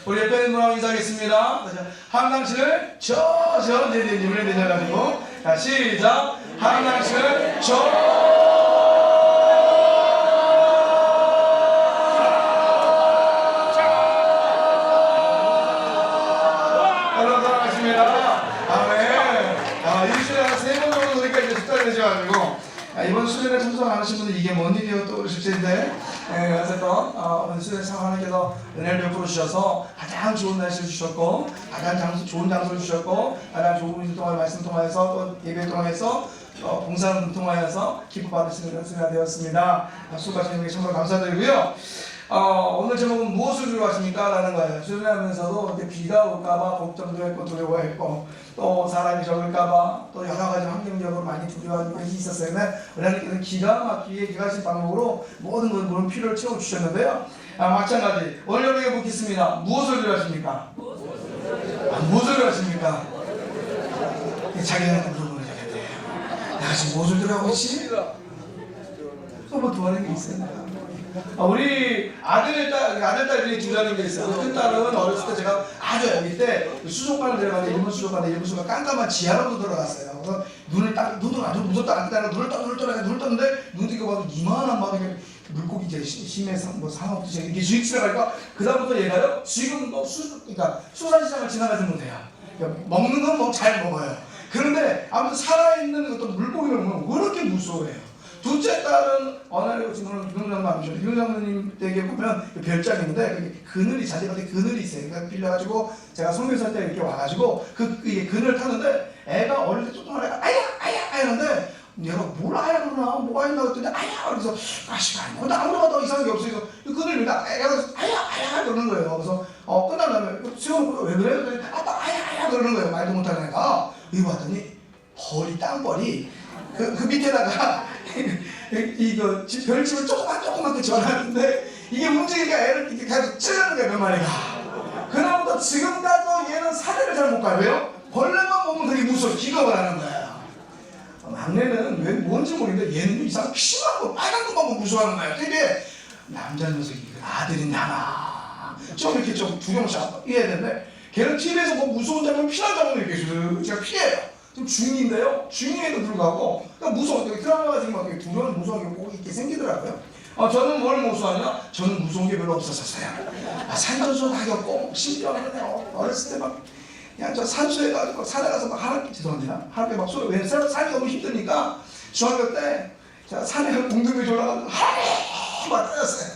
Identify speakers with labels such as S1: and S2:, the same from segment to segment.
S1: 우리 옆에 있는 분하고 인사하겠습니다. 한강신을 저저 내리님을 내려가지고 자 시작. 한강신을 여러분 사랑하십니다. 아멘. 일주일에 세 번 정도 우리가 이제 숙달이 되셔가지고 이번 수련회 참석 안 하신 분들 이게 뭔 일이에요 또 그러실 텐데 어쨌든 오늘 수련회 하나님께서 은혜를 베풀어 주셔서 가장 좋은 날씨를 주셨고 가장 좋은 장소를 주셨고 가장 좋은 분들 통해 말씀 통하여서 또 예배 통해서 봉사를 통하여서 기뻐 받으시는 수련회가 되었습니다. 수고하신 분께 정말 감사드리고요. 오늘 제목은 무엇을 두려워하십니까? 라는 거예요. 수련하면서도 비가 올까봐 걱정도 했고 두려워했고 또 사람이 적을까봐 또 여러 가지 환경적으로 많이 두려워하는 것이 있었어요. 우리 하나님께서 기가 막히게 기가신 방법으로 모든 그런 필요를 채워주셨는데요. 마찬가지 오늘 여러분에게 묻겠습니다. 무엇을 두려워하십니까? 무엇을 두려워하십니까? 자기한테 물어보는 자기한테 내가 지금 무엇을 두려워하고 있지? 또 뭐 두려워하는 게 있어요. 우리 아들딸들이 두 자녀가 있어요. 큰 딸은 어렸을 때 제가 아주 어릴 때 수족관을 들어가는데 일본 수족관 깜깜한 지하로 들어갔어요. 그래서 눈을 아주 무섭다 안 뜨다가 눈을 떴는데 눈 뜨고 봐도 이만한 막 물고기 이제 심해서 뭐 상어도 이렇게 수익시가 가니까 그 다음부터 얘가요 지금 뭐 그러니까 수산시장을 지나가지 못해요. 그러니까 먹는 건 뭐 잘 먹어요. 그런데 아무튼 살아있는 어떤 물고기를 보면 왜 이렇게 무서워해요. 둘째 딸은 어느 날 지금 유장로님 댁에 보면 별장인데 그늘이 자리밭에 그늘이 있어요. 그러니까 빌려가지고 제가 성교사 때 이렇게 와가지고 그늘 타는데 애가 어릴 때 조그만 애가 아야 하는데 내가 뭘 아야 그러나 뭐가 있나 그랬더니 아야 그래서 아씨가 근데 아무나 더 이상한 게 없어서 그늘 애가 아야 그러는 거예요. 그래서 끝나면 세워놓고 왜 그래? 그랬더니 아빠 아야 그러는 거예요. 말도 못하는 애가 이거 봤더니 땅벌이 그 밑에다가 이거 별집을 조그맣게 지어놨는데 이게 움직이니까 애를 이렇게 계속 찌르는 거야 몇 마리가. 그다음부터 지금 가서 얘는 산에를 잘 못 가요. 왜요? 벌레만 보면 되게 무서워 기겁을 하는 거야. 막내는 왜 뭔지 모르겠는데 얘는 이상한 피만 거 빨간 것만 보면 무서워하는 거야. 되게 남자 녀석이 아들인데 하나 좀 이렇게 좀 두려움씩 해야 되는데 걔는 TV에서 뭐 무서운 장면 피난 장면 이렇게 제가 피해요. 좀 중인데요. 중임에도 불구하고 그러니까 무서워. 드라마가 지금 막 두려운 무서운 게 꼭 이렇게 생기더라고요. 저는 뭘 무서워하냐? 저는 무서운 게 별로 없었어요. 산전수 다 겪고 심지어는 어렸을 때 막 그냥 저 산수에 가지고 산에 가서 막 죄송합니다. 하루에 막 소리 왜 산이 너무 힘드니까 중학교 때 제가 산에 웅덩이 올라가서 막 때렸어요.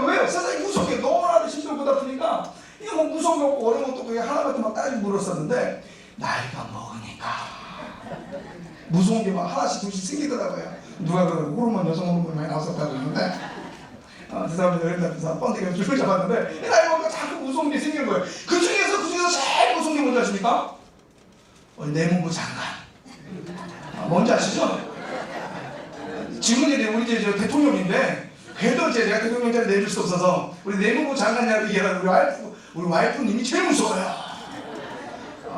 S1: 왜요? 세상이 무서운 게 너무나도 심지어 고달프니까 이게 뭐 무서운 게 없고 어려운 것도 그게 하나밖에 막 따지고 물었었는데 나이가 먹으니까 무서운 게 막 하나씩 둘씩 생기더라고요. 누가 그러고 호르몬 여성 호르몬이 많이 나왔었다고 그러는데 죄송합니다. 그래서 뻔데기로 줄을 잡았는데 나이 먹으니까 자꾸 무서운 게 생기는 거예요. 그 중에서 제일 무서운 게 뭔지 아십니까? 내무부 장관. 뭔지 아시죠? 지금은 우리 이제 대통령인데 그래도 제가 대통령 자리 내줄 수 없어서 우리 내무부 장관이라고 얘기하는 우리 와이프님이 제일 무서워요.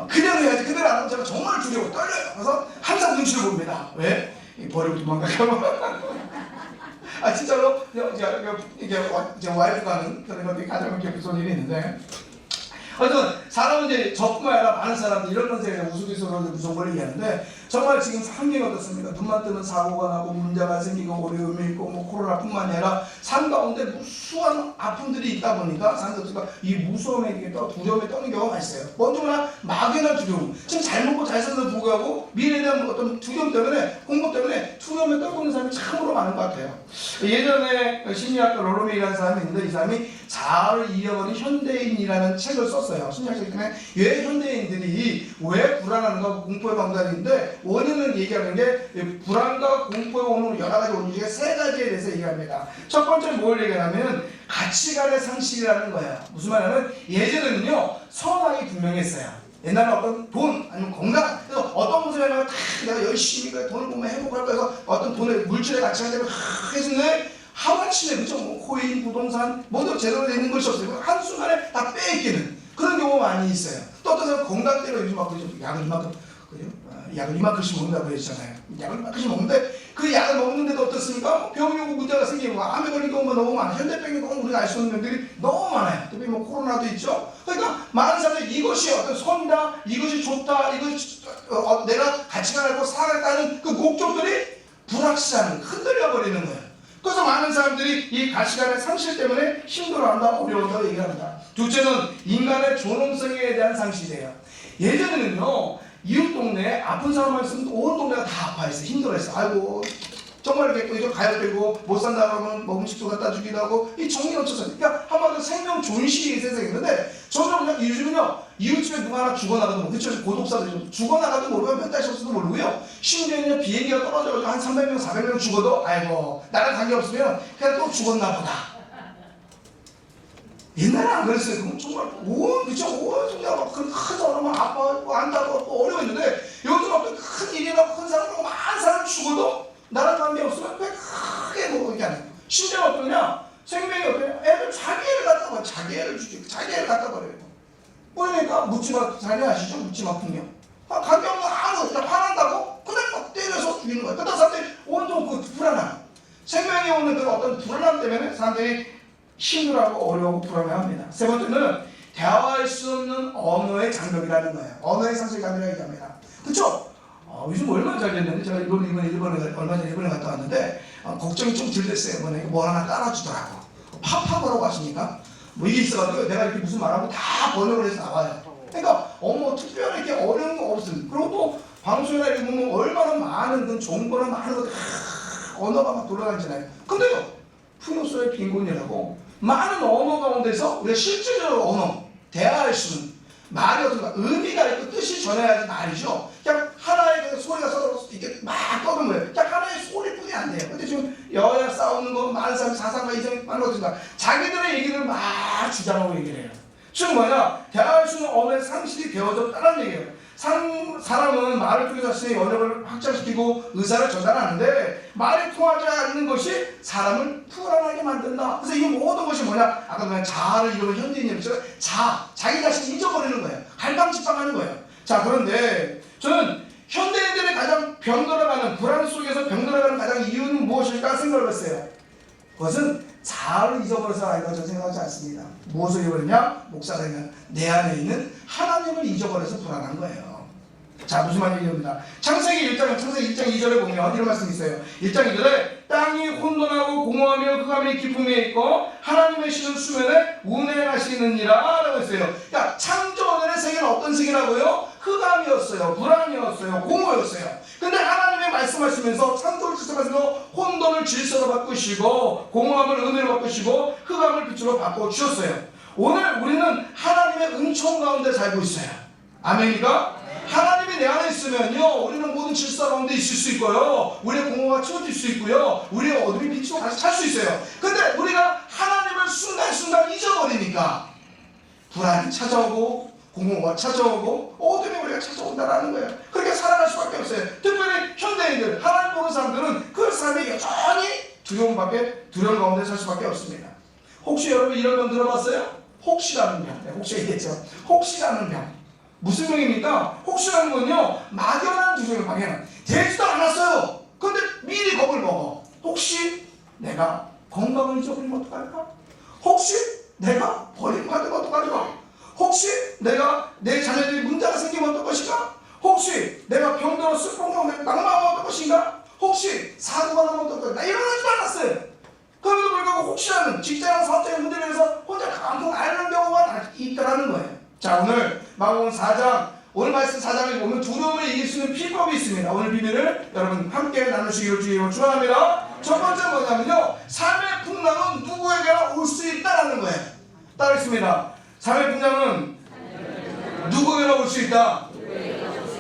S1: 그대로 해야지. 그대로 안 하면 제가 정말 두려워 떨려요. 그래서 항상 눈치를 봅니다. 왜? 버리고 도망갈까봐. 진짜로 이게 와이프가 하는 그런 것들이 가장 무서운 일이 있는데 어쨌든 사람은 이제 저뿐만 아니라 많은 사람들이 이런 건에 우스갯소리로 무서운 걸 얘기하는데 정말 지금 환경이 어떻습니까? 눈만 뜨면 사고가 나고 문제가 생기고 어려움이 있고 뭐 코로나뿐만 아니라 삶 가운데 무수한 아픔들이 있다 보니까 사람들과 이 무서움에 두려움에 떠는 경우가 있어요. 먼저나 막연한 두려움. 지금 잘 먹고 잘 사는 불구하고 미래에 대한 어떤 두려움 때문에 공부 때문에 두려움에 떨고 있는 사람이 참으로 많은 것 같아요. 예전에 심리학자 롤로메이라는 사람이 있는데 이 사람이 자아를 잃어버린 현대인이라는 책을 썼어요. 심리학자 때문에 왜 현대인들이 왜 불안한가 공포에 방다니는데 원인을 얘기하는 게 불안과 공포에 오는 여러 가지 원인 중에 세 가지에 대해서 얘기합니다. 첫 번째 뭘 얘기하냐면 가치관의 상실이라는 거예요. 무슨 말이냐면 예전에는요 선악이 분명했어요. 옛날에 어떤 돈 아니면 건강 그래서 어떤 것을 하면 다 내가 열심히 돈을 보면 행복할 거야 해서 어떤 돈의 물질의 가치가 되면 해주는데 하루아침에 그죠? 뭐 코인, 부동산 모두 제대로 되는 것이 없어요. 한순간에 다 빼앗기는 그런 경우가 많이 있어요. 또 어떤 사람은 건강 때문에 요즘 막 그러죠. 약을 이만큼씩 먹는다고 그랬잖아요. 약을 이만큼씩 먹는데 그 약을 먹는데도 어떻습니까? 뭐 병이 오고 문제가 생기고 암에 걸린 경우가 너무 많아요. 현대병이 너무 우리가 알 수 없는 병들이 너무 많아요. 특히 뭐 코로나도 있죠. 그러니까 많은 사람들이 이것이 어떤 선이다, 이것이 좋다, 이것이 내가 가치가 알고 살아가겠다는 그 목적들이 불확실한, 흔들려 버리는 거예요. 그래서 많은 사람들이 이 가치관의 상실 때문에 힘들어한다, 어려워한다고 얘기합니다. 둘째는 인간의 존엄성에 대한 상실이에요. 예전에는요, 이웃 동네에 아픈 사람만 있으면 온 동네가 다 아파했어요. 힘들어했어요. 아이고 정말 이렇게 가열되고 못 산다 그러면 뭐 음식도 갖다 주기도 하고 이 정이 넘쳤어요. 그러니까 한마디로 생명 존실이 세상이었는데 점점 요즘은요, 이웃집에 누가 하나 죽어나가도 그쵸, 고독사들 죽어나가도 모르고 몇 달씩 없어도 모르고요, 심지어는 비행기가 떨어져가지고 한 300명 400명 죽어도 아이고 나랑 관계없으면 그냥 또 죽었나 보다. 옛날에 안 그랬어요. 그럼 정말 온 정말 큰 사람은 아파하고 안타고 어려웠는데 요즘 어떤 큰 일이나 큰 사람하고 많은 사람이 죽어도 나랑 관계없으면 왜 크게 뭐 이렇게 안 해요. 심지어 어떠냐, 생명이 어떠냐, 애들 자기 애를 갖다 버려. 자기 애를 죽이고 자기 애를 갖다 버려요. 그러니까 묻지마 자리 아시죠? 묻지마 풍경. 관계없는 아무 그냥 화난다고 그냥 막 때려서 죽이는 거예요. 그러다 사람들이 온통 그 불안함, 생명이 오는 그 어떤 불안함 때문에 사람들이 힘들어하고 어려워하고 불안해합니다. 세 번째는 대화할 수 없는 언어의 장벽이라는 거예요. 언어의 상실감이라고 얘기합니다. 그렇죠? 요즘 얼마나 잘 됐는데 제가 이번에 얼마 전에 일본에 갔다 왔는데 걱정이 좀 덜 됐어요. 이번에 뭐 하나 따라주더라고. 파파고라고 하시니까 뭐 이게 있어가지고 내가 이렇게 무슨 말하고 다 번역을 해서 나와요. 그러니까 특별히 이렇게 어려운 거 없음. 그리고 또 방송이나 이렇게 보면 얼마나 많은 그 정보나 많은 것들 언어가 막 돌아다니잖아요. 근데요, 푸노소의 빈곤이라고 많은 언어 가운데서 우리가 실질적으로 언어, 대화할 수 있는 말이 어떤가, 의미가 있고 뜻이 전해야 하는 말이죠. 그냥 하나의 그 소리가 서로 이렇게 막 떠는 거예요. 그냥 하나의 소리뿐이 안 돼요. 근데 지금 여야 싸우는 거, 많은 사람이 사상과 이성이 많은 것들과 자기들의 얘기를 막 주장하고 얘기를 해요. 즉 뭐냐, 대화할 수 있는 언어의 상실이 되어졌다는 얘기예요. 사람은 말을 통해서 자신의 영역을 확장시키고 의사를 전달하는데 말이 통하지 않는 것이 사람을 불안하게 만든다. 그래서 이 모든 것이 뭐냐, 아까 그냥 자아를 이루는 현대인이었죠. 자기 자신을 잊어버리는 거예요. 갈팡질팡하는 거예요. 자, 그런데 저는 현대인들의 가장 병들어가는, 불안 속에서 병들어가는 가장 이유는 무엇일까 생각을 했어요. 그것은 자아를 잊어버려서 아이가 저는 생각하지 않습니다. 무엇을 잊어버리냐? 목사가 내 안에 있는 하나님을 잊어버려서 불안한 거예요. 자, 무슨 말입니다. 창세기 1장 2절에 보면 이런 말씀이 있어요. 1장 2절에 땅이 혼돈하고 공허하며 흑암의 깊음에 있고 하나님의 신은 수면에 운행하시느니라 라고 했어요. 그러니까 창조원의 세계는 어떤 세계라고요? 흑암이었어요. 불안이었어요. 공허였어요. 근데 하나님의 말씀하시면서 창조를 주셔서 혼돈을 질서로 바꾸시고 공허함을 은혜로 바꾸시고 흑암을 빛으로 바꿔주셨어요. 오늘 우리는 하나님의 은총 가운데 살고 있어요. 아멘이가? 하나님이 내 안에 있으면요, 우리는 모든 질서 가운데 있을 수 있고요, 우리의 공허가 치워질 수 있고요, 우리의 어둠이 빛으로 다시 찰 수 있어요. 근데 우리가 하나님을 순간순간 잊어버리니까 불안이 찾아오고 공허가 찾아오고 어둠이 우리가 찾아온다는 거예요. 그렇게 살아갈 수밖에 없어요. 특별히 현대인들, 하나님 모르는 사람들은 그 삶이 여전히 두려움 가운데 살 수밖에 없습니다. 혹시 여러분 이런 병 들어봤어요? 혹시라는 병. 네, 혹시 얘기했죠. 혹시라는 병. 무슨 병입니까? 혹시라는 건요, 막연한 두려움, 막연한. 되지도 않았어요. 근데 미리 겁을 먹어. 혹시 내가 건강을 잊어버리면 어떡할까? 혹시 내가 버림받으면 어떡할까? 혹시 내가 내 자녀들이 문제가 생기면 어떨 것인가? 혹시 내가 병들어 슬픔을 낙마하면 어떨 것인가? 혹시 사고가 나면 어떨 것인가? 나 일어나지도 않았어요. 그럼에도 불구하고 혹시라는 직장이나 사업적인 문제를 위해서 혼자 깡통 앓는 경우가 있다는 거예요. 자, 오늘 마가복음 4장, 오늘 말씀 4장에 보면 두려움을 이길 수 있는 비법이 있습니다. 오늘 비밀을 여러분 함께 나누시기를 주님으로 축원합니다. 첫 번째 뭐냐면요, 삶의 풍랑은 누구에게나 올 수 있다라는 거예요. 따르겠습니다. 삶의 풍랑은 누구에게나 올 수 있다.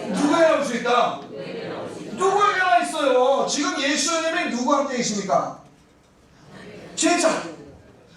S1: 누구에게나 올 수 있다. 누구에게나 있어요. 지금 예수님이 누구와 함께 계십니까?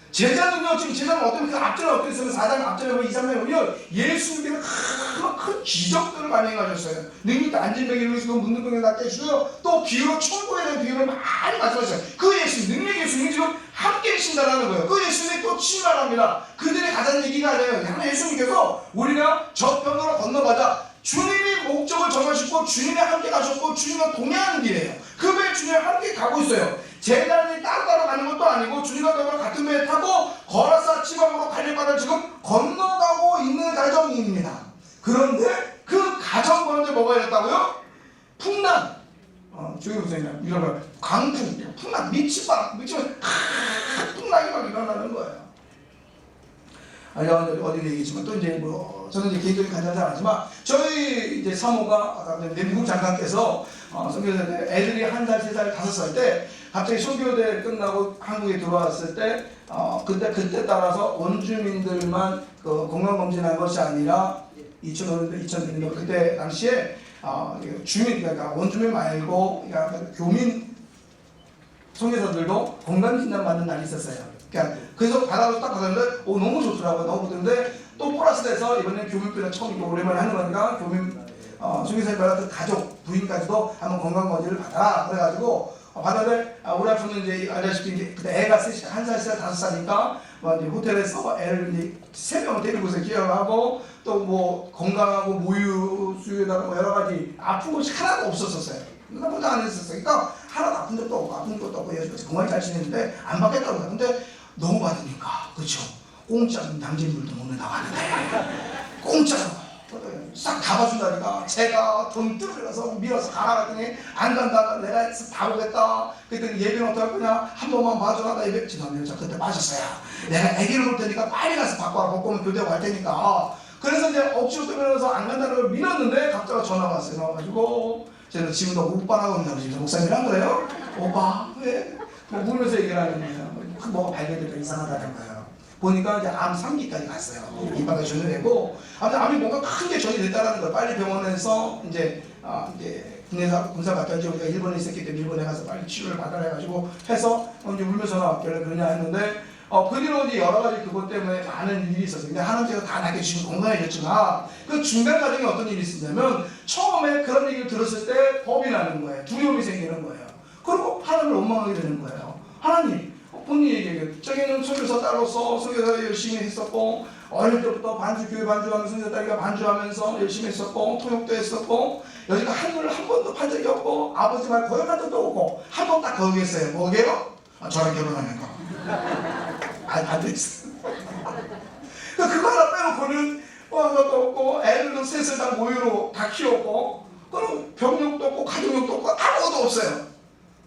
S1: 제자는요, 지금 제자는 어떤 그 앞전에 어떻게 있으면 4장 앞전에 보면 2, 3장에 보면 예수님께서 큰 기적들을 많이 행하셨어요. 능히 앉은 병이 일으키시고 묻는 병이 낫게 해주고요, 또 비유로 천국에 대한 비유를 많이 말씀하셨어요. 그 예수님, 능력 예수님이 지금 함께 계신다는 거예요. 그 예수님이 또 친말합니다. 그들이 가자는 얘기가 아니에요. 예수님께서 우리가 저편으로 건너가자, 주님이 목적을 정하시고 주님과 함께 가셨고 주님과 동행하는 길이에요. 그 배에 주님과 함께 가고 있어요. 제자들이 따로따로 가는 것도 아니고 주님과 더불어 같은 배에 타고 거라사 지방으로 갈릴바다를 지금 건너가고 있는 가정입니다. 그런데 그 가정 가운데 뭐가 일어났다고요? 풍랑. 저기 보세요. 이런 거 강풍, 풍랑, 미치면 풍랑이 막 일어나는 거예요. 어디 얘기지만 또 이제 뭐 저는 이제 개인적인 간증은 잘 하지만 저희 이제 사모가 아까 미국 장관께서 선교대 애들이 1살, 3살, 5살 때 갑자기 선교대 끝나고 한국에 들어왔을 때 그때 따라서 원주민들만 그 건강검진한 것이 아니라 2000년도 그때 당시에 주민 그러니까 원주민 말고 그러니까 교민 선교사들도 건강진단 받는 날이 있었어요. 그러니까 그래서 받아서 딱 받았는데 너무 좋더라고요. 너무 좋던데 또 플러스 돼서 이번에 교민들은 처음 오랜만에 하는 거니까 교민 선교사님 받았던 가족 부인까지도 한번 건강검진을 받아라 그래가지고 받았는데 우리 앞에는 이제 알다시피 그때 애가 1살, 5살이니까 이제 호텔에서 애를 이제 3명을 데리고서 기억하고 또 뭐 건강하고 모유 수유에다가 뭐 여러 가지 아픈 것이 하나도 없었어요. 나보다 안 했었어요. 그러니까 하나도 아픈 적도 없고 아픈 것도 없고 건강히 잘 지냈는데 안 받겠다고 근데 너무 받으니까 그렇죠. 공짜 남진물도 먹는다고 하는데 공짜로 싹 다 봐준다니까 제가 돈 들여서 밀어서 가라 그랬더니 안 간다. 내가 다 보겠다. 그랬더니 예배는 어떡할 거냐 한 번만 봐줘라. 나 예배 죄송합니다. 저 그때 빠졌어요. 내가 아기를 볼 테니까 빨리 가서 받고 와라. 복권은 교대하고 할 테니까. 그래서 이제 억지로 떠밀어서 안 간다는 걸 밀었는데 갑자기 전화가 왔어요. 나와가지고 저는 지금도 오빠라고 한다고 지금 목사님이란 거예요. 오빠 왜? 뭐 울면서 얘기를 하는 거예요. 뭐가 발견되니까 이상하다는 거예요. 보니까 이제 암 3기까지 갔어요. 이빨이 전이되고 아무튼 암이 뭔가 큰 게 전이 됐다는 거예요. 빨리 병원에서 이제 군사 갔다 이제 우리가 일본에 있었기 때문에 일본에 가서 빨리 치료를 받아라 해가지고 해서 이제 울면서 나왔길래 그러냐 했는데 그 뒤로 이제 여러 가지 그것 때문에 많은 일이 있었어요. 근데 하나님께서 다 낫게주시고 건강해졌지만 그 중간 과정에 어떤 일이 있었냐면 처음에 그런 얘기를 들었을 때 겁이 나는 거예요. 두려움이 생기는 거예요. 그리고 하나님을 원망하게 되는 거예요. 하나님 본인이 얘기해요. 자기는 선교사 딸로서 선교사 열심히 했었고 어릴 때부터 교회 반주하면서 선교사 딸과 반주하면서 열심히 했었고 통역도 했었고 여지가 한글을 한 번도 판 적이 없고 아버지 말 거역한 적도 없고 한 번 딱 거역했어요. 뭐게요? 저랑 결혼하는 거. 안 됐어. 그거 하나 빼놓고는 것도 없고 애들도 셋을 다 모유로 다 키웠고 그럼 병력도 없고 가족력도 없고 아무것도 없어요.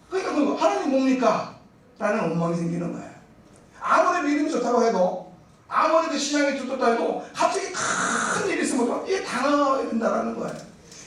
S1: 그러니까 하나님 뭡니까? 라는 원망이 생기는 거예요. 아무리 믿음이 좋다고 해도 아무리 그 신앙이 두텁다 해도 갑자기 큰 일이 있으면 이게 당황하게 된다는 거예요.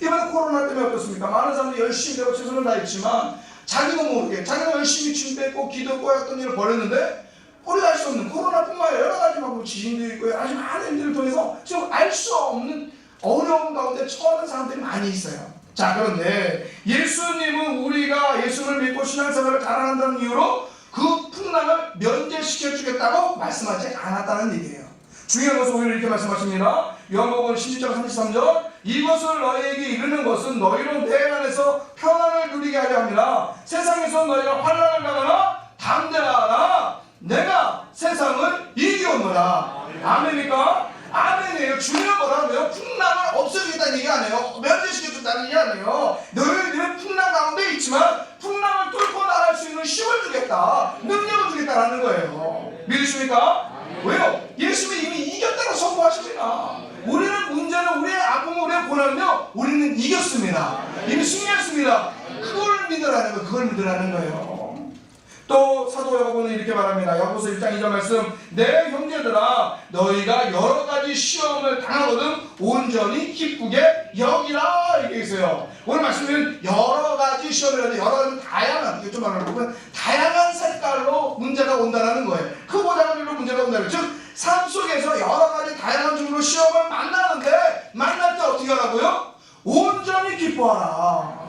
S1: 이번에 코로나 때문에 어떻습니까? 많은 사람들이 열심히 하고 최선을 다했지만 자기도 모르게 자기가 열심히 준비했고 기도했고 했던 일을 벌였는데 우리가 알 수 없는 코로나뿐만 아니라 여러 가지 막 지진도 있고 여러 가지 많은 일들을 통해서 지금 알 수 없는 어려움 가운데 처하는 사람들이 많이 있어요. 자, 그런데 예수님은 우리가 예수를 믿고 신앙생활을 자랑한다는 이유로 그 풍랑을 면제시켜 주겠다고 말씀하지 않았다는 얘기예요. 중요한 것은 오히려 이렇게 말씀하십니다. 요한복음 16장 33절 이것을 너희에게 이르는 것은 너희로 내 안에서 평안을 누리게 하려 함이라. 세상에서 너희가 환난을 당하나 담대하라. 내가 세상을 이기었노라. 아멘입니까? 아멘이에요. 중요한 거라고요. 풍랑을 없애주겠다는 얘기 안 해요. 면제시켜준다는 얘기 안 해요. 너희들은 풍랑 가운데 있지만 풍랑을 뚫고 나갈 수 있는 힘을 주겠다. 능력을 주겠다라는 거예요. 믿으십니까? 왜요? 예수님이 이미 이겼다고 선포하십니다. 우리는 문제는 우리의 아픔, 우리의 고난은요, 우리는 이겼습니다. 이미 승리했습니다. 그걸 믿으라는 거예요. 그걸 믿으라는 거예요. 또 사도 야고보는 이렇게 말합니다. 야고보서 1장 2절 말씀 내 형제들아 너희가 여러 가지 시험을 당하거든 온전히 기쁘게 여기라 이렇게 있어요. 오늘 말씀은 여러 가지 시험이라는데 여러 가지 다양한 이게 좀 말하면 다양한 색깔로 문제가 온다는 거예요. 그 보자마자 문제가 온다는 거예요. 즉 삶 속에서 여러 가지 다양한 종류로 시험을 만나는데 만날 때 어떻게 하라고요? 온전히 기뻐하라.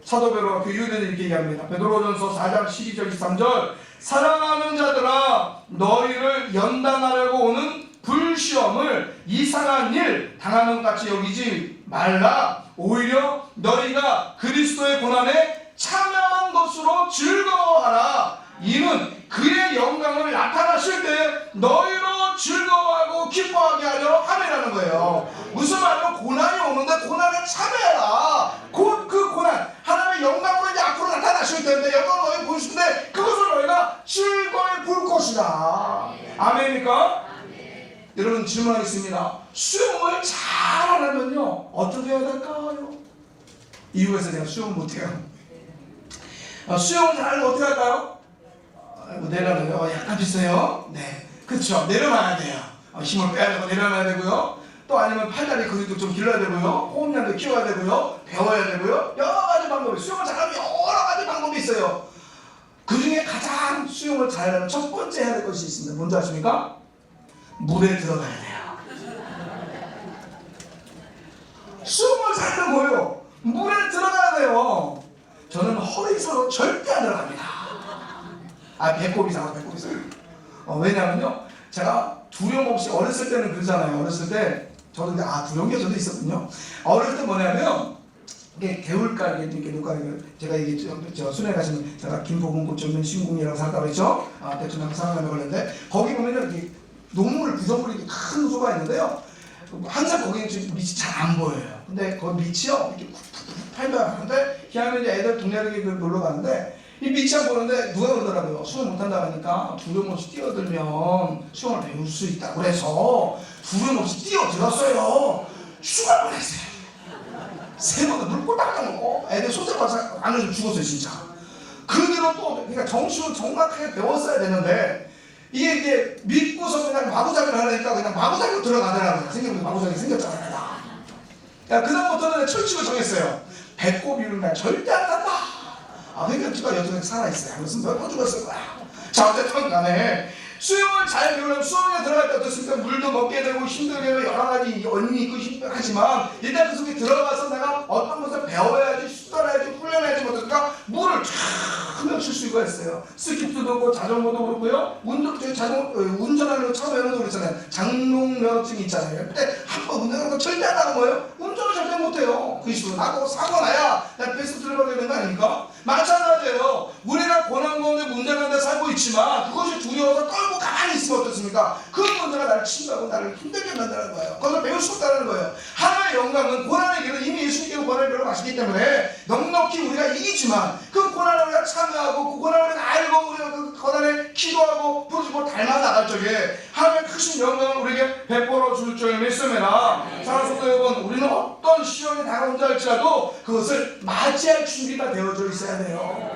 S1: 사도 베드로가 그 유대인들 이렇게 얘기합니다. 베드로전서 4장 12절 23절 사랑하는 자들아 너희를 연단하려고 오는 불시험을 이상한 일 당하는 것 같이 여기지 말라. 오히려 너희가 그리스도의 고난에 참여한 것으로 즐거워하라. 이는 그의 영광을 나타나실 때 너희로 즐거워하고 기뻐하게 하려 함이라는 참여하라는 거예요. 무슨 말이면 고난이 오는데 고난에 참여해라. 곧 그 고난, 하나님의 영광으로 이제 앞으로 나타나실 텐데 영광을 너희 보시는데 그것을 너희가 즐거이 볼 것이다. 아멘입니까? 여러분 질문하겠습니다. 수영을 잘하려면요 어떻게 해야 될까요? 이유에서 내가 수영을 못해요. 수영을 잘하려면 어떻게 할까요? 내려놔요. 약간 비슷해요. 네, 그렇죠. 내려놔야 돼요. 힘을 빼야 되고 내려놔야 되고요. 또 아니면 팔다리 근육도 좀 길러야 되고요. 호흡량도 키워야 되고요. 배워야 되고요. 여러 가지 방법이, 수영을 잘하면 여러 가지 방법이 있어요. 그 중에 가장 수영을 잘하려면 첫 번째 해야 될 것이 있습니다. 뭔지 아십니까? 물에 들어가야 돼요. 수영을 잘하는 거예요. 물에 들어가야 돼요. 저는 허리 이상으로 절대 안 들어갑니다. 배꼽 이상으로, 배꼽 이상으로. 왜냐면요, 제가 두려움 없이, 어렸을 때는 그러잖아요. 어렸을 때 저도 두려운 게 저도 있었군요. 어렸을 때 뭐냐면 이게 개울가 이렇게 누가 제가 이게 저 순회 가시면 제가 김포공고 전면 신궁이라고 살다고 했죠. 대충 상암에 걸렸는데 거기 보면은 이렇게 녹물 구석물이 큰 호수가 있는데요. 항상 거기는 지금 밑이 잘 안 보여요. 근데 거기 밑이요 이렇게 팔려가는데 희한하게 이제 애들 동네에 놀러 가는데 이 밑이 안 보는데 누가 그러더라고요. 수영 못한다고 하니까 두려움 없이 뛰어들면 수영을 배울 수 있다. 그래서 두려움 없이 뛰어들었어요. 죽을 뻔했어요. 세 번도 물 꼴딱 먹고 애들 소재가 안에서 죽었어요 진짜. 그 뒤로 또 그러니까 정식으로 정확하게 배웠어야 되는데 이게 이제 믿고서 그냥 마구잡이를 하려니까 그냥 마구잡이로 들어가더라고요. 생각보다 마구잡이 생겼잖아요. 그다음부터는 철칙을 정했어요. 배꼽 이루는 날 절대 안 간다. 그러니까 제가 여전히 살아있어요. 무슨 몇 번 죽었을 거야. 자, 어쨌든 간에 수영을 잘 배우려면 수영에 들어갈 때 어떻습니까? 물도 먹게 되고 힘들게 되고 여러 가지 원인이 있고 힘들하지만 일단 그 속에 들어가서 내가 어떤 것을 배워야지, 숙달해야지, 훈련해야지 못할까? 물을 쫙 칠 수가 있어요. 스키트도 그렇고 자전거도 그렇고요. 운전하는 거 처음 배우는 거 있잖아요. 장롱 면허증이 있잖아요. 근데 한번 운전하는 거 절대 안 하는 거예요. 운전을 절대 못해요. 그 식으로 나고 사고 나야 베스트 들어가게 되는 거 아닙니까? 마찬가지예요. 우리가 고난 가운데 문제 가운데 살고 있지만 그것이 두려워서 떨고 가만히 있으면 어떻습니까? 그 문제가 나를 침투하고 나를 힘들게 만드는 거예요. 그것을 배울 수 없다는 거예요. 하나님의 영광은 고난의 길은 이미 예수님께서 고난의 길을 가시기 때문에 넉넉히 우리가 이기지만 그 고난을 우리가 참여하고 그 고난을 우리가 알고 우리가 그 고난에 기도하고 부르짖고 닮아 나갈 적에 하나님의 크신 영광을 우리에게 베풀어 줄 줄 믿습니다. 사랑하는 성도 여러분, 우리는 어떤 시련이 다가온다 할지라도 그것을 맞이할 준비가 되어져 있어야 돼요.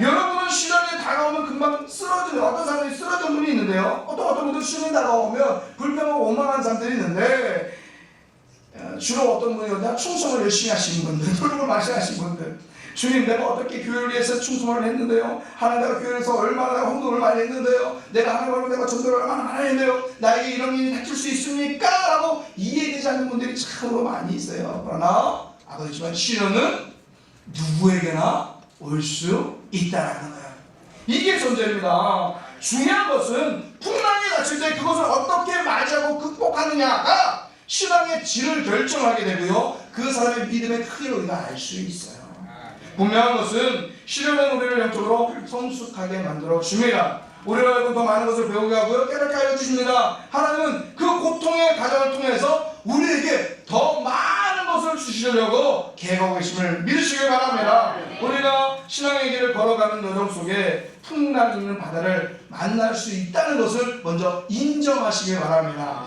S1: 여러분은 시련이 다가오면 금방 쓰러지는, 어떤 사람이 쓰러진 분이 있는데요. 어떤 분들 시련이 다가오면 불평하고 원망하는 사람들이 있는데 주로 어떤 분이었냐? 충성을 열심히 하신 분들, 혈육을 마시하신 분들. 주님, 내가 어떻게 교회를 위해서 충성을 했는데요. 하나님, 내가 교회에서 얼마나 헌금을 많이 했는데요. 내가 하나님을 내가 전도를 얼마나 많이 했는데요. 나에게 이런 일이 닥칠 수 있습니까? 라고 이해되지 않는 분들이 참으로 많이 있어요. 그러나 그렇지만 시련은 누구에게나 올 수 있다라는 거예요. 이게 존재입니다. 중요한 것은 풍랑이 닥칠 때 그것을 어떻게 맞이하고 극복하느냐가 신앙의 질을 결정하게 되고요. 그 사람의 믿음의 크기를 우리가 알 수 있어요. 분명한 것은 시련은 우리를 영적으로 성숙하게 만들어 줍니다. 우리가 더 많은 것을 배우게 하고요. 깨닫게 하여 주십니다. 하나님은 그 고통의 과정을 통해서 우리에게 더 많은 것을 주시려고 계획하고 계심을 믿으시길 바랍니다. 우리가 신앙의 길을 걸어가는 여정 속에 풍랑 있는 바다를 만날 수 있다는 것을 먼저 인정하시길 바랍니다.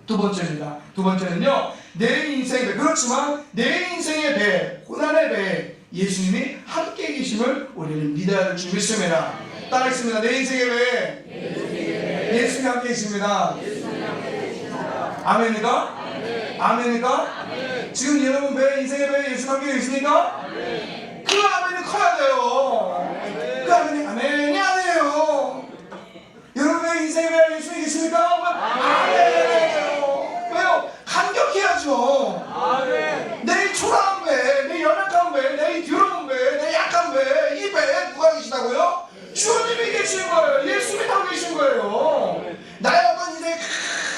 S1: 두 번째입니다. 두 번째는요, 내 인생의 배, 그렇지만 내 인생의 배, 고난의 배, 예수님이 함께 계심을 우리는 믿어야 할 줄 믿습니다. 따라하겠습니다. 내 인생의 배, 예수님이 함께 계십니다. 아멘입니까? 아멘입니까? 지금 여러분 배, 인생의 배, 예수님 함께 계십니까? 그 아멘이 커야 돼요. 그 아멘이 아멘이 아니에요. 여러분의 인생의 배, 예수님이 계십니까? 아멘이에요. 왜요? 감격해야죠. 내 초라한 배, 내 연약한 배, 내 더러운 배, 내 약한 배, 이 배에 누가 계시다고요? 주님이 계신 거예요. 예수님이 타고 계신 거예요. 나의 어떤 인생의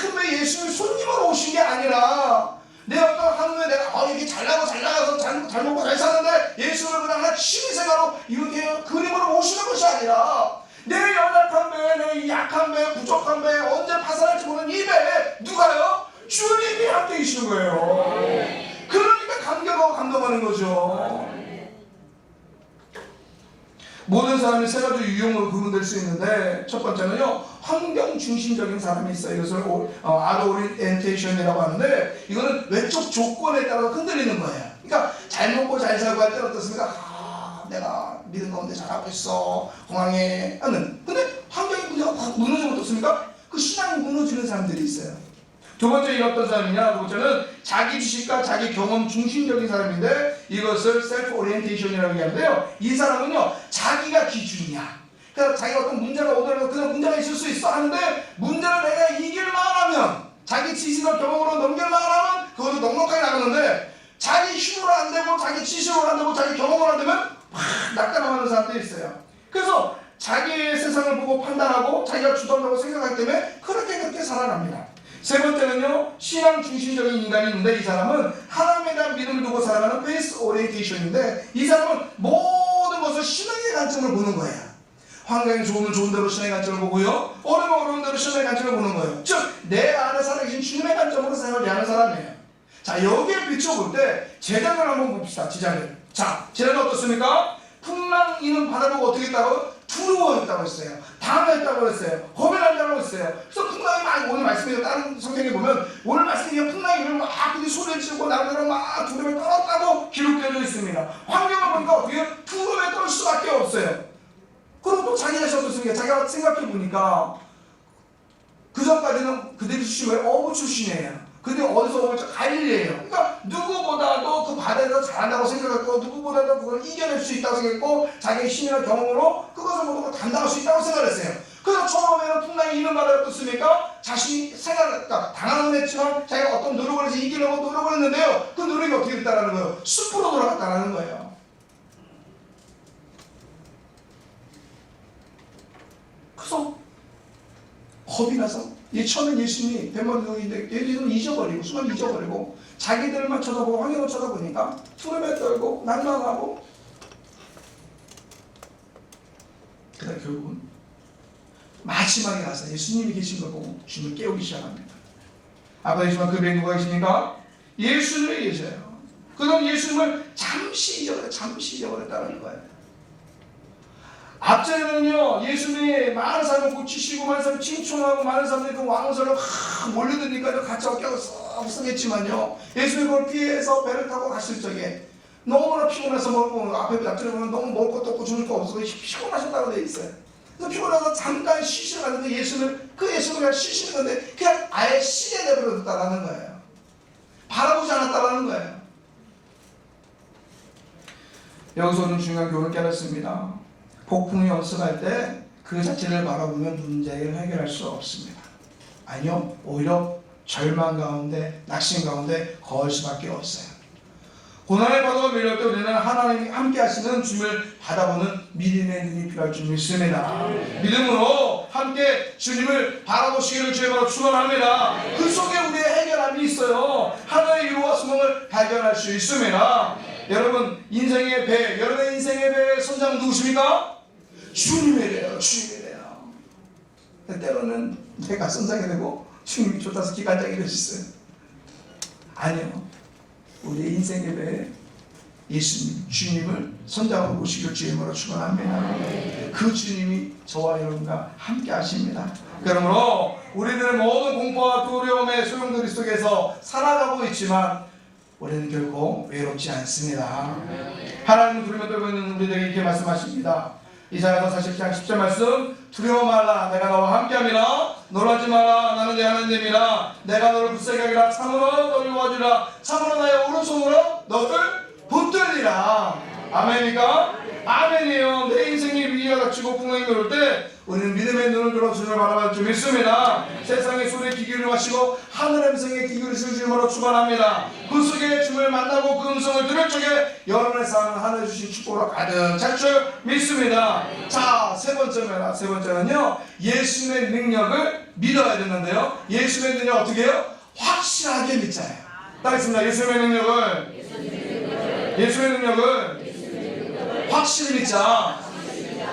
S1: 큰 배, 예수님이 손님으로 오신 게 아니라 내 어떤 한국에 내가 이렇게 잘나가서 잘 먹고 잘 사는데 예수를 그냥 하나 취미생활로 이렇게 그림으로 오시는 것이 아니라 내 연약한 배, 내 약한 배, 부족한 배, 언제 파산할지 모르는 이 배에 누가요? 주님이 주시는 거예요. 그러니까 감격하고 감동하는 거죠. 모든 사람이 세 가지 유형으로 구분될 수 있는데, 첫 번째는요, 환경 중심적인 사람이 있어요. 이것을 아드 오리엔테이션이라고 하는데, 이거는 외적 조건에 따라서 흔들리는 거예요. 그러니까 잘 먹고 잘 살고 할 때는 어떻습니까? 내가 믿음 가운데 잘하고 있어, 공항에 하는. 근데 환경이 확 무너지면 어떻습니까? 그 신앙이 무너지는 사람들이 있어요. 두 번째, 이 어떤 사람이냐? 두 번째는 자기 지식과 자기 경험 중심적인 사람인데, 이것을 셀프 오리엔테이션이라고 얘기하는데요. 이 사람은요, 자기가 기준이야. 그러니까 자기가 어떤 문제가 오더라도 그냥 문제가 있을 수 있어 하는데, 문제를 내가 이길만 하면, 자기 지식과 경험으로 넘길만 하면 그것도 넉넉하게 나가는데, 자기 힘으로 안 되고 자기 지식으로 안 되고 자기 경험으로 안 되면 막 낙담하는 사람들이 있어요. 그래서 자기의 세상을 보고 판단하고 자기가 주도한다고 생각하기 때문에 그렇게 살아갑니다. 세 번째는요, 신앙 중심적인 인간이 있는데, 이 사람은 하나님에 대한 믿음을 두고 살아가는 페이스 오리엔테이션인데, 이 사람은 모든 것을 신앙의 관점을 보는 거예요. 환경이 좋으면 좋은 대로 신앙의 관점을 보고요, 어려우면 어려운 대로 신앙의 관점을 보는 거예요. 즉, 내 안에 살아계신 주님의 관점으로 생각을 하는 사람이에요. 자, 여기에 비춰볼 때 재작을 한번 봅시다. 재작을. 자, 재작은 어떻습니까? 풍랑이는 바다보고 어떻게 했다고? 두려워했다고 했어요. 당황했다고 했어요. 겁이 난다고 했어요. 그래서 풍랑이 막, 오늘 말씀에 다른 성경에 보면, 오늘 말씀에 풍랑이 일어나면 막 그들이 소리를 지르고 나무로 막 두려움에 떨었다고 기록되어 있습니다. 환경을 보니까 어떻게 두려움에 떨 수밖에 없어요. 그리고 또 자기 자신 어떻습니까? 자기가 생각해 보니까 그 전까지는 그들이 출신이 어부 출신이에요. 근데 어디서 오면 갈릴리예요. 그러니까 누구보다도 그 바다에서 잘한다고 생각했고, 누구보다도 그걸 이겨낼 수 있다고 생각했고, 자기의 힘이나 경험으로 그것을 모두 감당할 수 있다고 생각했어요. 그래서 처음에는 풍랑이 이는 바다에 어떻습니까? 자신이 생각했다, 당하는 했지만 자기가 어떤 노력을 해서 이기려고 노력을 했는데요, 그 노력이 어떻게 됐다는 거예요? 숲으로 돌아갔다는 거예요. 그래서 겁이 나서, 처음엔 예수님이 뱃머리동인데 예수님은 잊어버리고, 순간 잊어버리고, 자기들만 쳐다보고 환경을 쳐다보니까 두려움에 떨고 난망하고, 그다음 결국은 마지막에 가서 예수님이 계신 걸 보고 주님을 깨우기 시작합니다. 아까 예수님 그 배에 누가 계십니까? 예수님이 계셔요. 그다음 예수님을 잠시 잊어버렸다는 거예요. 앞전에는요, 예수님이 많은 사람을 고치시고 많은 사람을 칭송하고 많은 사람들이 그 왕성을 확 몰려드니까 같이 어깨가 썩 쓰겠지만요, 예수님이 그걸 피해서 배를 타고 갔을 적에 너무나 피곤해서 앞에 앞전에 보면 너무 먹을 것도 없고 죽을 거 없어서 피곤하셨다고 되어 있어요. 그래서 피곤해서 잠깐 쉬시러 갔는데 예수님을 그냥 쉬시는 건데 그냥 아예 쉬게 내버려뒀다라는 거예요. 바라보지 않았다라는 거예요. 여기서 오늘 중요한 교훈을 깨닫습니다. 폭풍이 연습할 때 그 자체를 바라보면 문제를 해결할 수 없습니다. 아니요, 오히려 절망 가운데, 낙심 가운데 거할 수밖에 없어요. 고난의 파도가 밀려올 때 우리는 하나님이 함께 하시는 주님을 바라보는 믿음의 눈이 필요할 줄 믿습니다. 믿음으로 함께 주님을 바라보시기를 주님으로 축원합니다. 그 속에 우리의 해결함이 있어요. 하나의 위로와 소망을 발견할 수 있습니다. 여러분, 인생의 배, 여러분의 인생의 배의 선장 누구십니까? 주님이래요. 주님이래요. 때로는 내가 선장이 되고 주님이 쫓아서 기관장이 될 수 있어요. 아니요, 우리의 인생의 배에 예수님, 주님을 선장으로 모시길 주님으로 축원합니다. 그 주님이 저와 여러분과 함께 하십니다. 그러므로 우리들의 모든 공포와 두려움의 소용돌이 속에서 살아가고 있지만 우리는 결코 외롭지 않습니다. 하나님은 두려움에 떨고 있는 우리들에게 이렇게 말씀하십니다. 이사야서 40장 10절 말씀, 두려워 말라, 내가 너와 함께함이라. 놀라지 마라, 나는 내 하나님이라. 내가 너를 굳세게 하리라. 참으로 너를 도와주리라. 참으로 나의 오른손으로 너를 붙들리라. 아멘입니까? 아멘이에요. 내 인생의 위기가 닥치고 풍랑이 밀올 때 우리는 믿음의 눈을 들어 주님을 바라볼 줄 믿습니다. 세상의 소리에 귀 기울여 마시고 하늘의 음성에 귀 기울이실 주님으로 축원합니다. 그 속에 주님을 만나고 그 음성을 들을 적에 여러분의 삶은 하늘 주신 축복으로 가득 찰 줄 믿습니다. 자, 세 번째는요, 예수님의 능력을 믿어야 되는데요, 예수님의 능력 어떻게 해요? 확실하게 믿자요. 따르겠습니다. 예수님의 능력을 확실히 믿자.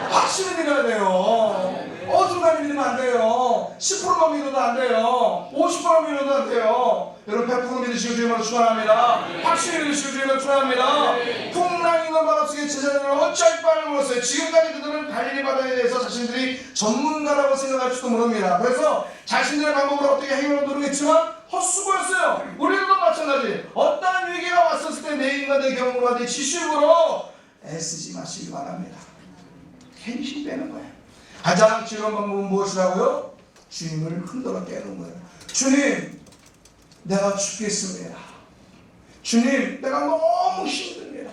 S1: 확실히 믿어야 돼요. 어중간히 믿으면 안 돼요. 10%만 믿어도 안 돼요. 50%만 믿어도 안 돼요. 여러분 100% 믿으시고 주님으로 축원합니다. 확실히 믿으시고 주님으로 축원합니다. 풍랑 있는 바다 속에 제자들을 어찌할 바를 몰랐어요. 지금까지 그들은 갈릴리 바다에 대해서 자신들이 전문가라고 생각할지도 모릅니다. 그래서 자신들의 방법으로 어떻게 행위를 노리겠지만 헛수고였어요. 우리들도 마찬가지. 어떤 위기가 왔었을 때 내 인간의 경우가 내 지식으로 애쓰지 마시기 바랍니다. 괜히 빼는 거예요. 가장 지혜로운 방법은 무엇이라고요? 주님을 흔들어 깨는 거예요. 주님, 내가 죽겠습니다. 주님, 내가 너무 힘듭니다.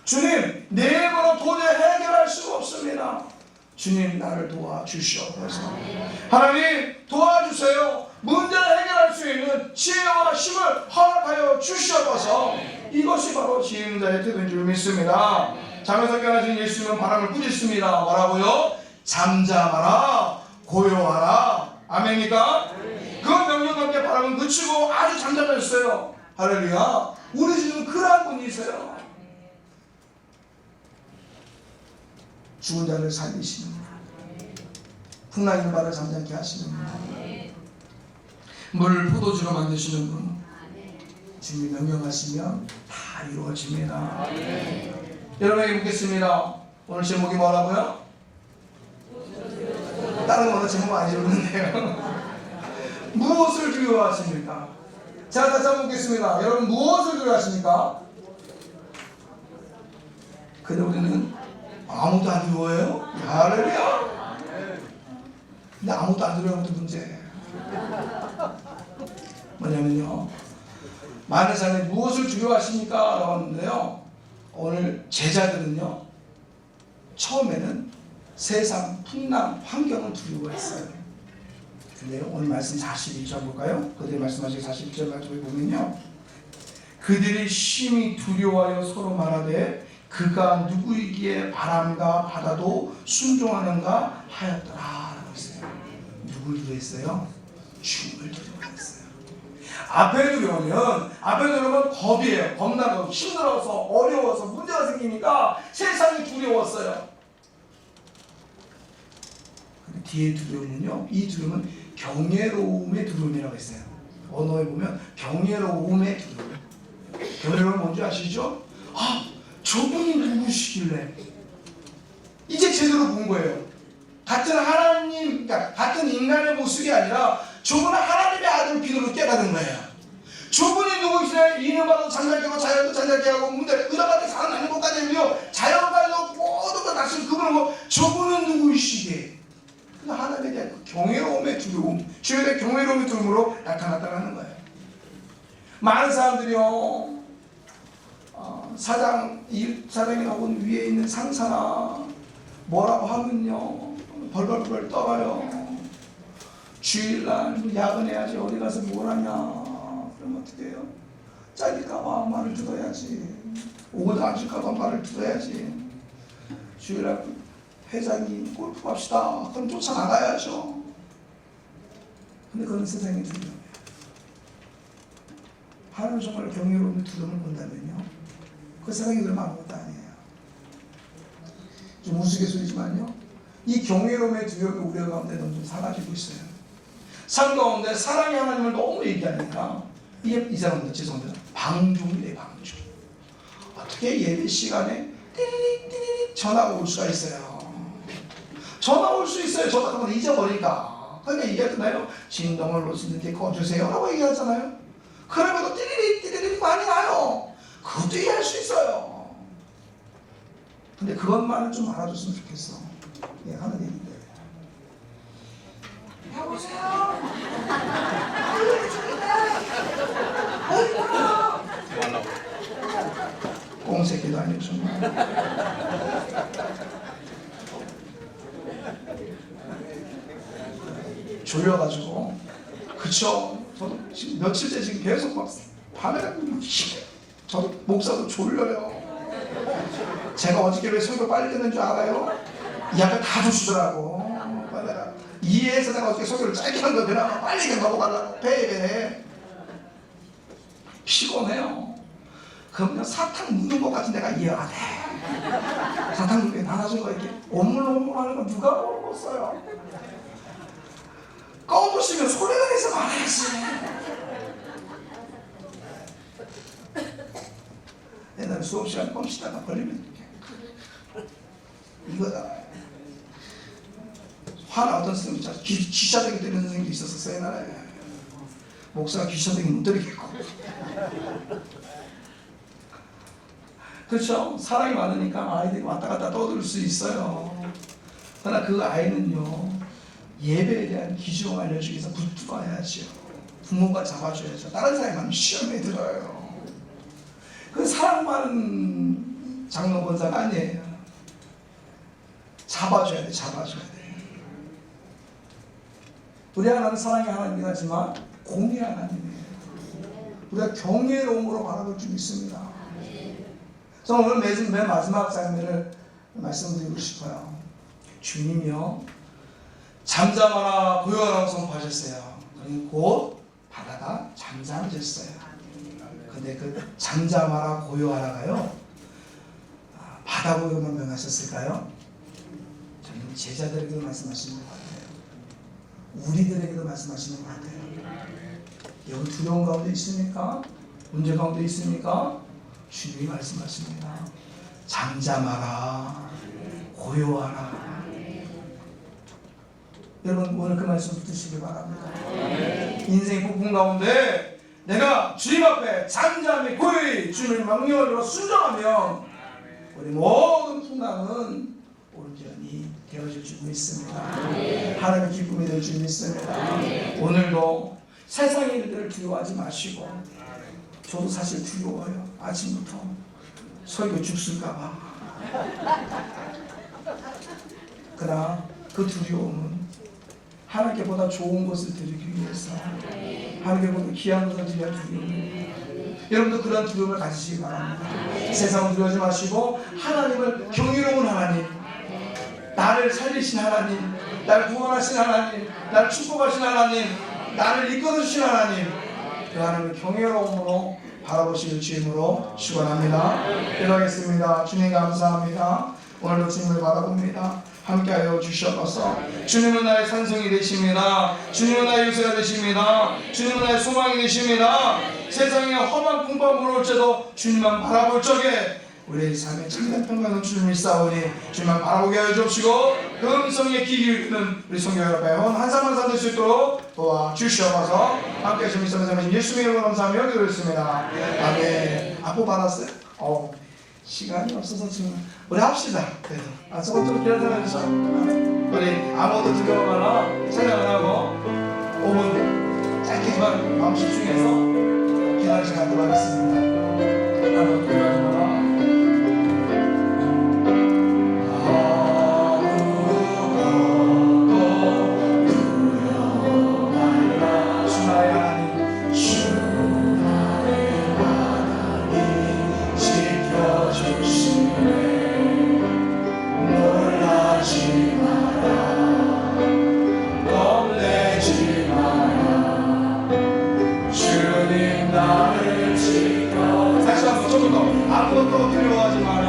S1: 주님, 내 힘으로 도저히 해결할 수가 없습니다. 주님, 나를 도와주시옵소서. 하나님, 도와주세요. 문제를 해결할 수 있는 지혜와 힘을 허락하여 주시옵소서. 이것이 바로 지혜 있는 자의 태도인 줄 믿습니다. 잠에서 깨어나신 예수님은 바람을 꾸짖습니다. 뭐라고요? 잠잠하라, 고요하라. 아멘입니까? 그 명령 가운데 바람은 그치고 아주 잠잠해졌어요. 할렐루야. 우리 지금 그러한 분이세요. 죽은 자를 살리시는 분, 풍랑 있는 바다를 잠잠케 하시는 분, 물을 포도주로 만드시는 분, 주님이 명령하시면 다 이루어집니다. 여러분에게 묻겠습니다. 오늘 제목이 뭐라고요? 다른 거는 제목 안 이루는데요. 무엇을 두려워하십니까? 자, 다시 한번 묻겠습니다. 여러분 무엇을 두려워하십니까? 근데 우리는 아무도 안 두려워해요? 할렐루야! 근데 아무도 안 두려워하는 것도 문제예요. 뭐냐면요, 많은 사람이 무엇을 두려워하십니까? 라고 하는데요, 오늘 제자들은요, 처음에는 세상, 풍랑, 환경을 두려워했어요. 근데요, 오늘 말씀 41절 볼까요? 그들이 말씀하신 41절 말씀을 보면요, 그들이 심히 두려워하여 서로 말하되 그가 누구이기에 바람과 바다도 순종하는가 하였더라 라고 했어요. 누굴 두려워했어요? 주님을 두려워했어요. 앞에 두려우면 겁이에요. 겁나고 힘들어서 어려워서 문제가 생기니까 세상이 두려웠어요. 근데 뒤에 두려움은요, 이 두려움은 경외로움의 두려움이라고 했어요. 언어에 보면 경외로움의 두려움. 경외로움은 뭔지 아시죠? 아, 저분이 누구시길래? 이제 제대로 본 거예요. 같은 하나님, 그러니까 같은 인간의 모습이 아니라 저분은 하나님의 아들 비밀을 깨닫는 거예요. 저분이 누구시길래 이놈아도 잠잘 깨고 자연도 잠잘 깨고 문제 의사한테 살아나는 것까지 해요. 자연까지도 모든 걸 다스리는 그분은 뭐 저분은 누구시기에? 하나님에 대한 경외로움의 두려움, 주에 대한 경외로움의 두려움으로 나타났다는 거예요. 많은 사람들이요, 사장이 나온 위에 있는 상사나 뭐라고 하면요, 벌벌벌 떨어요. 주일날 야근해야지 어디 가서 뭘 하냐. 그럼 어떻게 해요? 잘릴까봐 말을 들어야지. 오고도 안 줄까봐 말을 들어야지. 주일날 회장이 골프 갑시다. 그럼 쫓아나가야죠. 근데 그건 세상의 두려움이에요. 하나님 정말 경외로움의 두려움을 본다면요, 그 세상에 그러면 아무것도 아니에요. 좀 우스갯소리지만요, 이 경외로움의 두려움이 우리 가운데 좀 사라지고 있어요. 삶 가운데 사랑의 하나님을 너무 얘기하니까 이 사람들 죄송합니다, 방종이래. 방종. 어떻게 예배 시간에 띠리릭 전화가 올 수가 있어요. 전화 올 수 있어요. 전화 한번 잊어버리니까. 그러니까 얘기하잖아요. 진동을 놓치는데 꺼주세요 라고 얘기하잖아요. 그러면 띠리릭 많이 나요. 그것도 이해할 수 있어요. 근데 그것만은 좀 알아줬으면 좋겠어. 예, 하는 얘기인데. 여보세요? 꽁새끼도 아니고 정말. 졸려가지고, 그쵸? 저도 지금 며칠째 지금 계속 막 밤에 저도 목사도 졸려요. 제가 어저께 왜 설교 빨리 듣는 줄 알아요? 이 앞에 다 주시더라고. 내가 이해해서 내가 어저께 설교를 짧게 한 거 그나마 빨리 넘어가려고 배에 피곤해요. 그러면 사탕 묻는 것 같은 데가 이해가 돼. 사탕 묻는 게 나눠준 거 이렇게 오물오물 하는 거 누가 먹었어요? 꺼보시면 소리가 내서 말해야지. 시간에 수업 시간에 뻥치다가 걸리면 이거잖아요. 화나 어떤 선생님 귀샤대기 때리는 선생님도 있었어요 옛날에. 목사가 귀샤대기 못 때리겠고. 그렇죠. 사랑이 많으니까 아이들이 왔다 갔다 떠들 수 있어요. 그러나 그 아이는요 예배에 대한 기준을 알려주기 위해서 붙들어야죠. 부모가 잡아줘야죠. 다른 사람이 하면 시험에 들어요. 그 사랑 많은 장로 권사가 아니에요. 잡아줘야 돼. 잡아줘야 돼. 우리 하나님은 사랑의 하나님이긴 하지만 공의 하나님이에요. 우리가 경외로움으로 바라볼 줄 믿습니다. 저는 오늘 맨 마지막 장면을 말씀드리고 싶어요. 주님이요 잠잠하라 고요하라고 선포하셨어요. 그리고 곧 바다가 잠잠해졌어요. 근데 그 잠잠하라 고요하라가요 바다 고요만 명하셨을까요? 저는 제자들에게도 말씀하시는 것 같아요. 우리들에게도 말씀하시는 것 같아요. 여기 두려운 가운데 있습니까? 문제 가운데 있습니까? 주님이 말씀하십니다. 잠잠하라 고요하라. 여러분 오늘 그 말씀 붙으시길 바랍니다. 인생 폭풍 가운데 내가 주님 앞에 잠잠히 고요히 주님의 명령을 순종하면 우리 모든 풍랑은 온전히 되어질 줄 믿습니다. 하나님의 기쁨이 될 줄 믿습니다. 오늘도 세상의 일들을 두려워하지 마시고 저도 사실 두려워요. 아침부터 설교 죽을까봐. 그러나 그 두려움은 하나님께 보다 좋은 것을 드리기 위해서 하나님께 보다 귀한 것을 드려야 두려움이에요. 여러분도 그런 두려움을 가지시기 바랍니다. 세상을 두려워하지 마시고 하나님을 경이로운 하나님, 나를 살리신 하나님, 나를 구원하신 하나님, 나를 축복하신 하나님, 나를 이끌어주신 하나님, 그 하나님을 경외로움으로 바라보시길 주임으로 축원합니다. 기도하겠습니다. 주님 감사합니다. 오늘도 주님을 바라봅니다. 함께하여 주시옵소서. 주님은 나의 산성이 되십니다. 주님은 나의 요새가 되십니다. 주님은 나의 소망이 되십니다. 세상에 험한 풍파가 불어올지도 주님만 바라볼 적에 우리의 삶에 참된 평강은 주님을 싸우니 주님만 바라보게 하여 주옵시고 그 음성에 귀 기울이는 우리 성교 여러분 한 사람 한 사람 될 수 있도록 도와주시옵소서. 함께 주님 선생님 예수님의 이름으로 감사하며 기도했습니다. 아멘. 아포 받았어요? 시간이 없어서 지금 우리 합시다. 그래도 조금 좀 기다려주세요. 우리 아무도 두려워하거나 생각 안 하고 5분 짧게만 마음 집중해서 기도할 시간 갖도록 하겠습니다. 아무도 두려워하거나 아무것도 두려워하지 마라.